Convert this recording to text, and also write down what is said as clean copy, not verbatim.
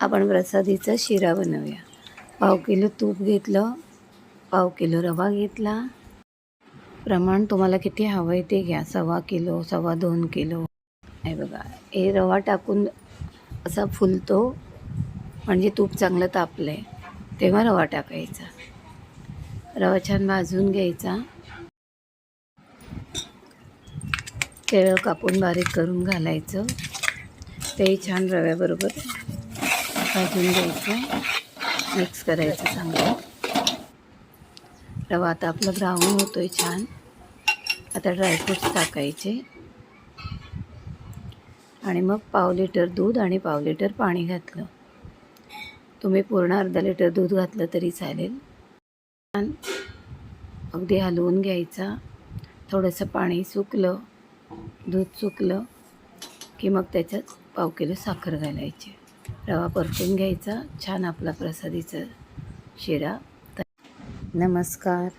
आपण प्रसादीचा शिरा बनवूया. 1/2 किलो तूप घेतलं, 1/2 किलो रवा घेतला. प्रमाण तुम्हाला किती हवं आहे ते घ्या. 1/2 किलो, 2.25 किलो. हे बघा, हे रवा टाकून असा फुलतो, म्हणजे तूप चांगलं तापलं आहे तेव्हा रवा टाकायचा. रवा छान भाजून घ्यायचा. केळं कापून बारीक करून घालायचं. तेही छान रव्याबरोबर भाजून घ्यायचं, मिक्स करायचं चांगलं. रवा आता आपला ब्राऊन होतोय छान. आता ड्रायफ्रूट्स टाकायचे आणि मग 1/2 लिटर दूध आणि 1/2 लिटर पाणी घातलं. तुम्ही पूर्ण अर्धा लिटर दूध घातलं तरी चालेल. छान अगदी हलवून घ्यायचा. थोडंसं पाणी सुकलं, दूध सुकलं की मग त्याच्यात 1/2 किलो साखर घालायची. रवा परतून घ्यायचा. छान आपला प्रसादीचा शिरा. नमस्कार.